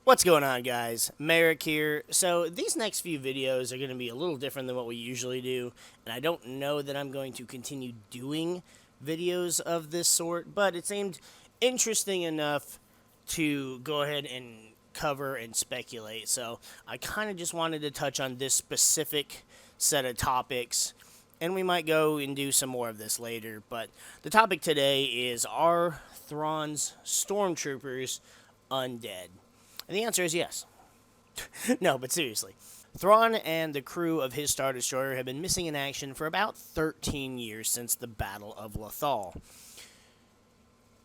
What's going on, guys? MariK here. So these next few videos are going to be a little different than what we usually do, and I don't know that I'm going to continue doing videos of this sort, but it seemed interesting enough to go ahead and cover and speculate. So I kind of just wanted to touch on this specific set of topics, and we might go and do some more of this later. But the topic today is, are Thrawn's Stormtroopers undead? And the answer is yes. No, but seriously. Thrawn and the crew of his Star Destroyer have been missing in action for about 13 years since the Battle of Lothal.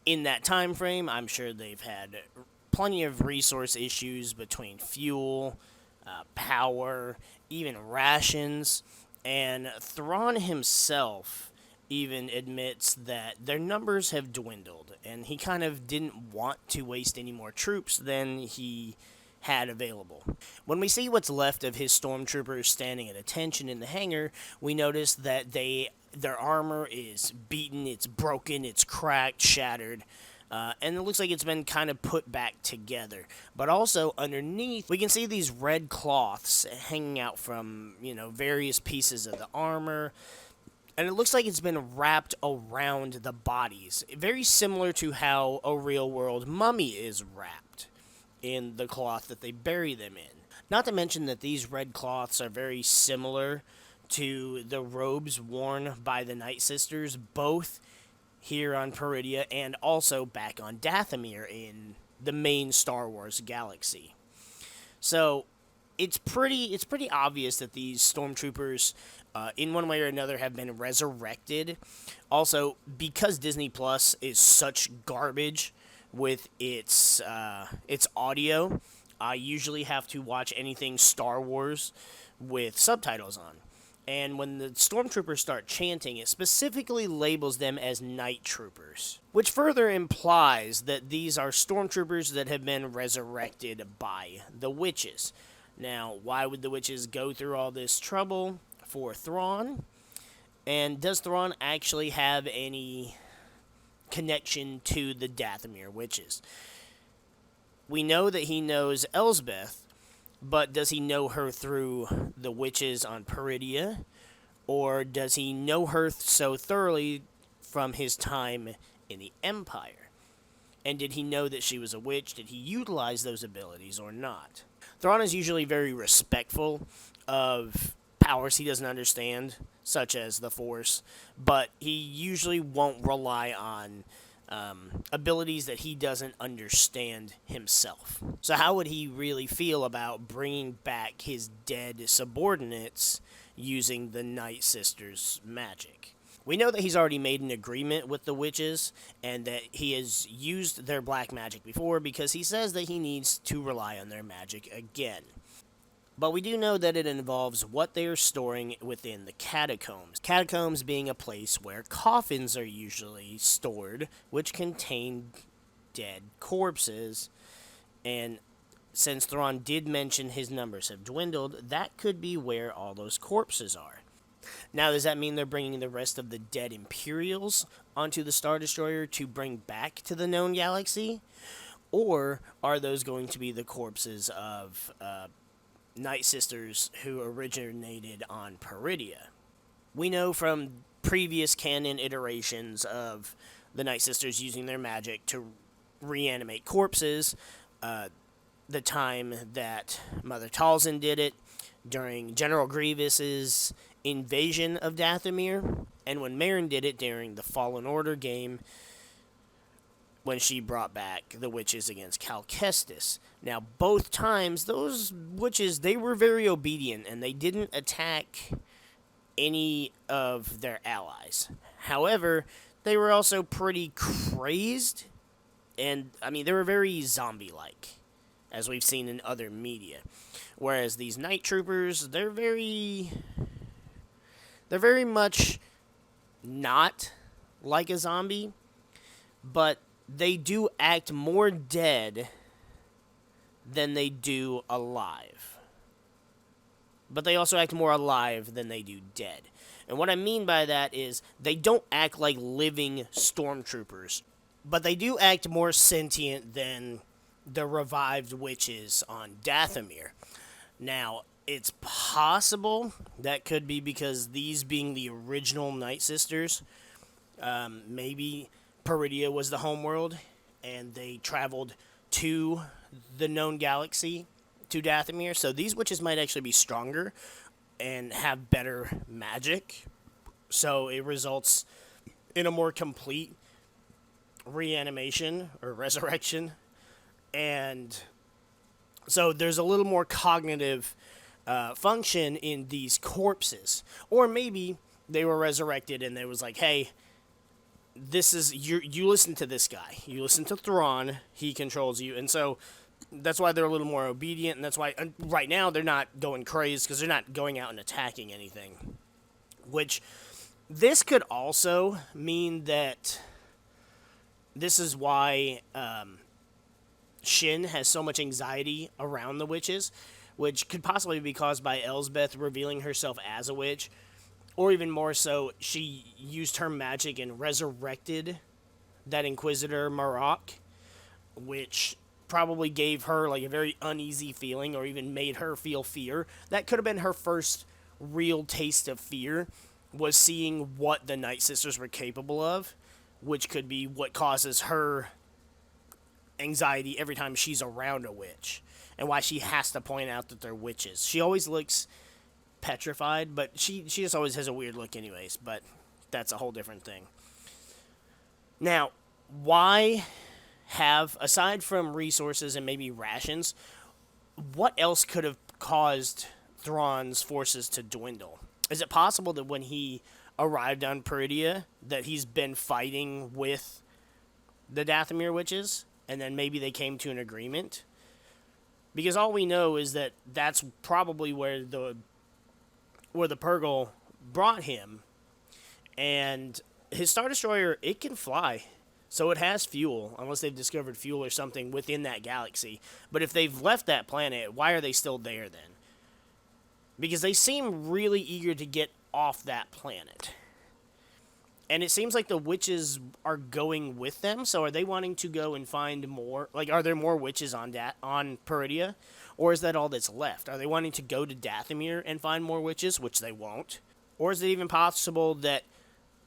In that time frame, I'm sure they've had plenty of resource issues between fuel, power, even rations, and Thrawn himself even admits that their numbers have dwindled, and he kind of didn't want to waste any more troops than he had available. When we see what's left of his stormtroopers standing at attention in the hangar, we notice that their armor is beaten, it's broken, it's cracked, shattered, and it looks like it's been kind of put back together. But also underneath, we can see these red cloths hanging out from, various pieces of the armor. And it looks like it's been wrapped around the bodies, very similar to how a real-world mummy is wrapped in the cloth that they bury them in. Not to mention that these red cloths are very similar to the robes worn by the Nightsisters, both here on Peridia and also back on Dathomir in the main Star Wars galaxy. So it's pretty obvious that these stormtroopers, in one way or another, have been resurrected. Also, because Disney Plus is such garbage with its audio, I usually have to watch anything Star Wars with subtitles on. And when the stormtroopers start chanting, it specifically labels them as night troopers, which further implies that these are stormtroopers that have been resurrected by the witches. Now, why would the witches go through all this trouble for Thrawn? And does Thrawn actually have any connection to the Dathomir witches? We know that he knows Elsbeth, but does he know her through the witches on Peridia? Or does he know her so thoroughly from his time in the Empire? And did he know that she was a witch? Did he utilize those abilities or not? Thrawn is usually very respectful of powers he doesn't understand, such as the Force, but he usually won't rely on abilities that he doesn't understand himself. So how would he really feel about bringing back his dead subordinates using the Nightsisters' magic? We know that he's already made an agreement with the witches and that he has used their black magic before because he says that he needs to rely on their magic again. But we do know that it involves what they are storing within the catacombs. Catacombs being a place where coffins are usually stored, which contain dead corpses. And since Thrawn did mention his numbers have dwindled, that could be where all those corpses are. Now, does that mean they're bringing the rest of the dead Imperials onto the Star Destroyer to bring back to the known galaxy? Or are those going to be the corpses of Nightsisters who originated on Peridia? We know from previous canon iterations of the Nightsisters using their magic to reanimate corpses, the time that Mother Talzin did it during General Grievous's invasion of Dathomir, and when Merrin did it during the Fallen Order game when she brought back the witches against Cal Kestis. Now, both times, those witches, they were very obedient, and they didn't attack any of their allies. However, they were also pretty crazed, and, they were very zombie-like, as we've seen in other media. Whereas these night troopers, they're very much not like a zombie, but they do act more dead than they do alive. But they also act more alive than they do dead. And what I mean by that is they don't act like living stormtroopers, but they do act more sentient than the revived witches on Dathomir. Now, it's possible that could be because these being the original Nightsisters, maybe Peridia was the homeworld, and they traveled to the known galaxy, to Dathomir. So these witches might actually be stronger and have better magic. So it results in a more complete reanimation or resurrection. And so there's a little more cognitive function in these corpses. Or maybe they were resurrected and they was like, hey, this is you listen to this guy. You listen to Thrawn. He controls you. And so that's why they're a little more obedient. And that's why right now they're not going crazy because they're not going out and attacking anything. Which this could also mean that this is why Shin has so much anxiety around the witches, which could possibly be caused by Elsbeth revealing herself as a witch. Or even more so, she used her magic and resurrected that Inquisitor MariK, which probably gave her like a very uneasy feeling or even made her feel fear. That could have been her first real taste of fear, was seeing what the Nightsisters were capable of, which could be what causes her anxiety every time she's around a witch, and why she has to point out that they're witches. She always looks petrified, but she just always has a weird look anyways, but that's a whole different thing. Now, why have, aside from resources and maybe rations, what else could have caused Thrawn's forces to dwindle? Is it possible that when he arrived on Peridia that he's been fighting with the Dathomir witches, and then maybe they came to an agreement? Because all we know is that that's probably where the Purrgil brought him, and his Star Destroyer, it can fly, so it has fuel, unless they've discovered fuel or something within that galaxy. But if they've left that planet, why are they still there then? Because they seem really eager to get off that planet. And it seems like the witches are going with them, so are they wanting to go and find more? Like, are there more witches on Peridia? Or is that all that's left? Are they wanting to go to Dathomir and find more witches, which they won't? Or is it even possible that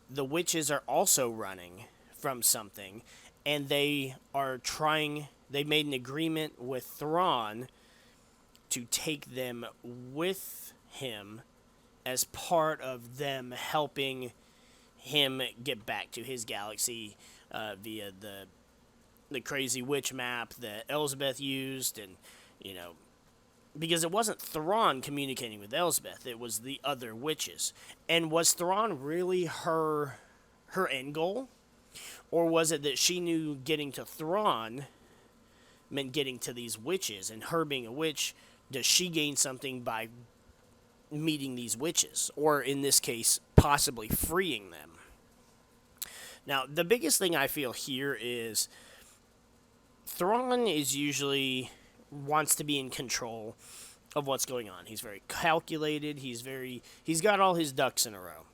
the witches are also running from something, and they made an agreement with Thrawn to take them with him as part of them helping him get back to his galaxy via the crazy witch map that Elsbeth used, and because it wasn't Thrawn communicating with Elsbeth, it was the other witches. And was Thrawn really her end goal? Or was it that she knew getting to Thrawn meant getting to these witches, and her being a witch, does she gain something by meeting these witches? Or in this case, possibly freeing them? Now, the biggest thing I feel here is Thrawn is usually wants to be in control of what's going on. He's very calculated. He's got all his ducks in a row.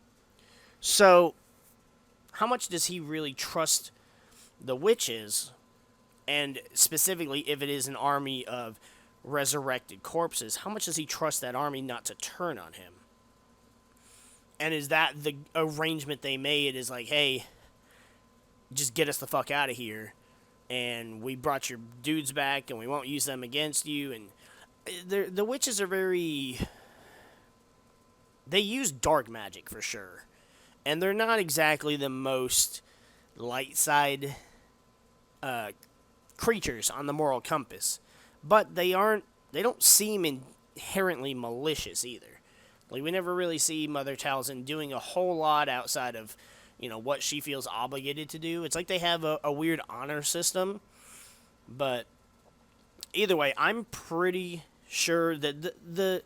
So, how much does he really trust the witches? And specifically, if it is an army of resurrected corpses, how much does he trust that army not to turn on him? And is that the arrangement they made, is like, hey, just get us the fuck out of here, and we brought your dudes back, and we won't use them against you? And the witches are they use dark magic for sure, and they're not exactly the most light side creatures on the moral compass, but they don't seem inherently malicious either. Like, we never really see Mother Talzin doing a whole lot outside of what she feels obligated to do. It's like they have a weird honor system. But either way, I'm pretty sure that the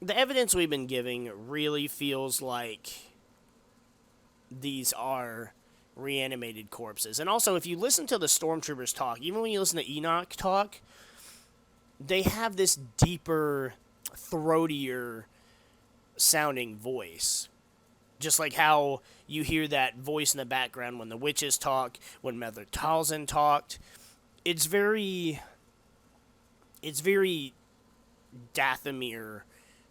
evidence we've been giving really feels like these are reanimated corpses. And also, if you listen to the Stormtroopers talk, even when you listen to Enoch talk, they have this deeper, throatier sounding voice. Just like how you hear that voice in the background when the witches talk, when Mother Talzin talked. it's very Dathomir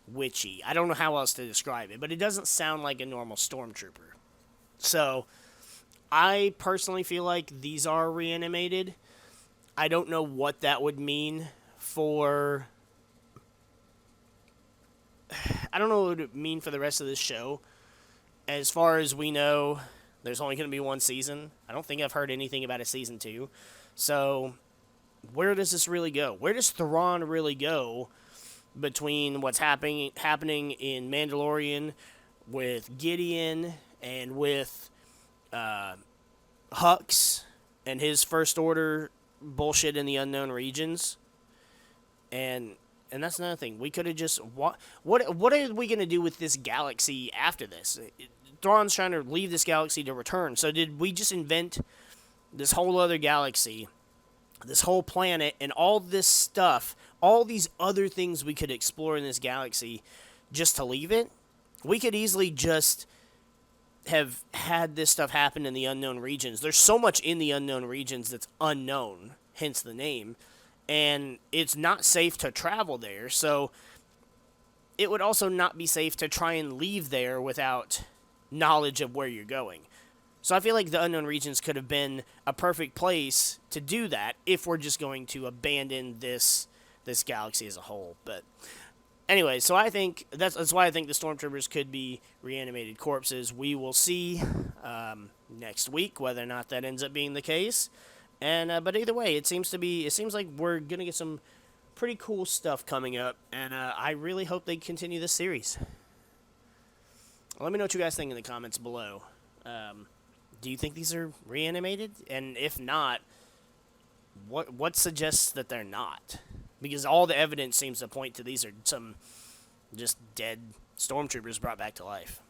witchy. I don't know how else to describe it, but it doesn't sound like a normal Stormtrooper. So, I personally feel like these are reanimated. I don't know what that would mean for... I don't know what it would mean for the rest of this show. As far as we know, there's only going to be one season. I don't think I've heard anything about a season 2. So, where does this really go? Where does Thrawn really go between what's happening in Mandalorian with Gideon and with Hux and his First Order bullshit in the unknown regions? And that's another thing. We could have just... What are we going to do with this galaxy after this? Thrawn's trying to leave this galaxy to return. So did we just invent this whole other galaxy, this whole planet, and all this stuff, all these other things we could explore in this galaxy just to leave it? We could easily just have had this stuff happen in the unknown regions. There's so much in the unknown regions that's unknown, hence the name. And it's not safe to travel there, so it would also not be safe to try and leave there without knowledge of where you're going. So I feel like the unknown regions could have been a perfect place to do that if we're just going to abandon this galaxy as a whole. But anyway, so I think that's why I think the Stormtroopers could be reanimated corpses. We will see next week whether or not that ends up being the case. And but either way, it seems like we're gonna get some pretty cool stuff coming up, and I really hope they continue this series. Let me know what you guys think in the comments below. Do you think these are reanimated? And if not, what suggests that they're not? Because all the evidence seems to point to these are some just dead Stormtroopers brought back to life.